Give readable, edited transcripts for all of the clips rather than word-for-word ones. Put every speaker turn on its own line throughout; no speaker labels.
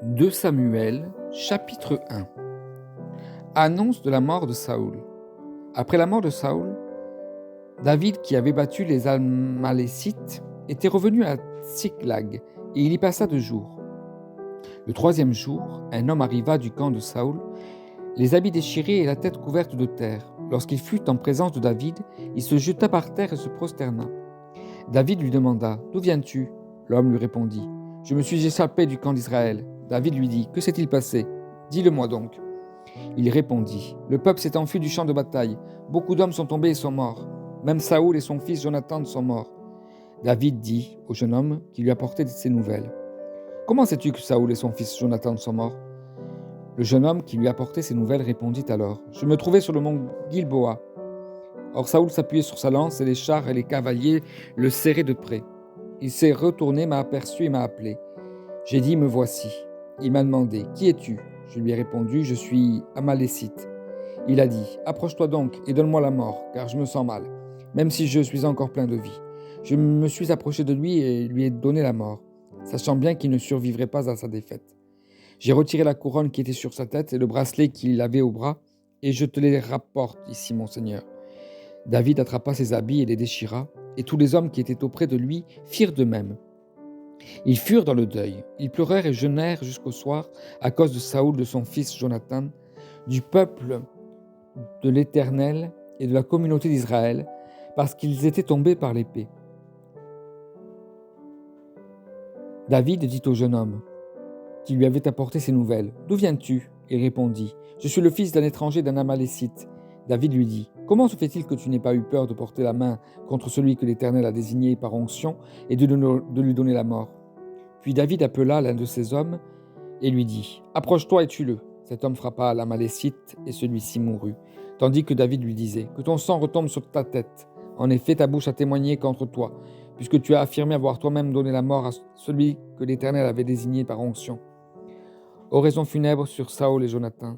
2 Samuel, chapitre 1. Annonce de la mort de Saoul. Après la mort de Saoul, David, qui avait battu les Amalécites, était revenu à Tsiklag, et il y passa 2 jours. Le 3e jour, un homme arriva du camp de Saoul, les habits déchirés et la tête couverte de terre. Lorsqu'il fut en présence de David, il se jeta par terre et se prosterna. David lui demanda « D'où viens-tu » L'homme lui répondit « Je me suis échappé du camp d'Israël. » David lui dit « Que s'est-il passé ? Dis-le-moi donc. » Il répondit « Le peuple s'est enfui du champ de bataille. Beaucoup d'hommes sont tombés et sont morts. Même Saoul et son fils Jonathan sont morts. » David dit au jeune homme qui lui apportait ces nouvelles « Comment sais-tu que Saoul et son fils Jonathan sont morts ?» Le jeune homme qui lui apportait ces nouvelles répondit alors « Je me trouvais sur le mont Gilboa. Or Saoul s'appuyait sur sa lance et les chars et les cavaliers le serraient de près. Il s'est retourné, m'a aperçu et m'a appelé. J'ai dit, me voici. Il m'a demandé, qui es-tu ? Je lui ai répondu, je suis Amalécite. Il a dit, approche-toi donc et donne-moi la mort, car je me sens mal, même si je suis encore plein de vie. Je me suis approché de lui et lui ai donné la mort, sachant bien qu'il ne survivrait pas à sa défaite. J'ai retiré la couronne qui était sur sa tête et le bracelet qu'il avait au bras, et je te les rapporte ici, mon Seigneur. David attrapa ses habits et les déchira, et tous les hommes qui étaient auprès de lui firent de même. Ils furent dans le deuil, ils pleurèrent et jeûnèrent jusqu'au soir à cause de Saoul, de son fils Jonathan, du peuple de l'Éternel et de la communauté d'Israël, parce qu'ils étaient tombés par l'épée. David dit au jeune homme, qui lui avait apporté ces nouvelles, « D'où viens-tu » Il répondit, « Je suis le fils d'un étranger d'un Amalécite. » David lui dit, « Comment se fait-il que tu n'aies pas eu peur de porter la main contre celui que l'Éternel a désigné par onction et de lui donner la mort ?» Puis David appela l'un de ses hommes et lui dit, « Approche-toi et tue-le. » Cet homme frappa l'Amalécite et celui-ci mourut, tandis que David lui disait, « Que ton sang retombe sur ta tête. En effet, ta bouche a témoigné contre toi, puisque tu as affirmé avoir toi-même donné la mort à celui que l'Éternel avait désigné par onction. » Oraison funèbre sur Saoul et Jonathan.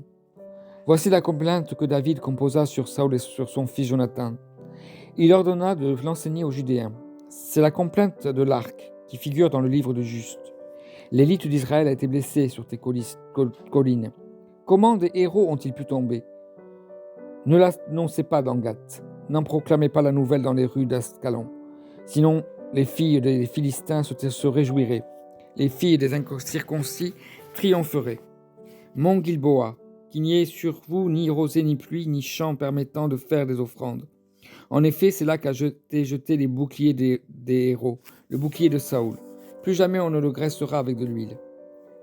Voici la complainte que David composa sur Saoul et sur son fils Jonathan. Il ordonna de l'enseigner aux Judéens. C'est la complainte de l'arc qui figure dans le livre de Juste. L'élite d'Israël a été blessée sur tes collines. Comment des héros ont-ils pu tomber ? Ne l'annoncez pas dans Gath. N'en proclamez pas la nouvelle dans les rues d'Ascalon. Sinon, les filles des Philistins se réjouiraient. Les filles des incirconcis triompheraient. Mont Gilboa, qu'il n'y ait sur vous ni rosée ni pluie, ni champ permettant de faire des offrandes. En effet, c'est là qu'a jeté les boucliers des héros, le bouclier de Saoul. Plus jamais on ne le graissera avec de l'huile.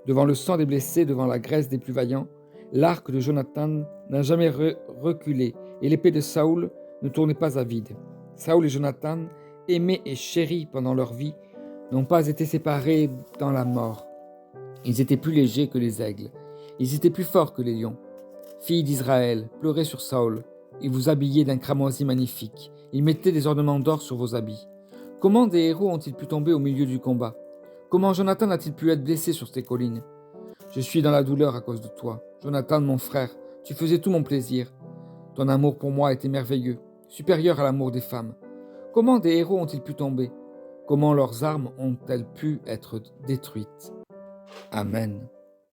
Devant le sang des blessés, devant la graisse des plus vaillants, l'arc de Jonathan n'a jamais reculé, et l'épée de Saoul ne tournait pas à vide. Saoul et Jonathan, aimés et chéris pendant leur vie, n'ont pas été séparés dans la mort. Ils étaient plus légers que les aigles. Ils étaient plus forts que les lions. Filles d'Israël, pleurez sur Saoul. Ils vous habillaient d'un cramoisi magnifique. Ils mettaient des ornements d'or sur vos habits. Comment des héros ont-ils pu tomber au milieu du combat ? Comment Jonathan a-t-il pu être blessé sur tes collines ? Je suis dans la douleur à cause de toi. Jonathan, mon frère, tu faisais tout mon plaisir. Ton amour pour moi était merveilleux, supérieur à l'amour des femmes. Comment des héros ont-ils pu tomber ? Comment leurs armes ont-elles pu être détruites ? Amen.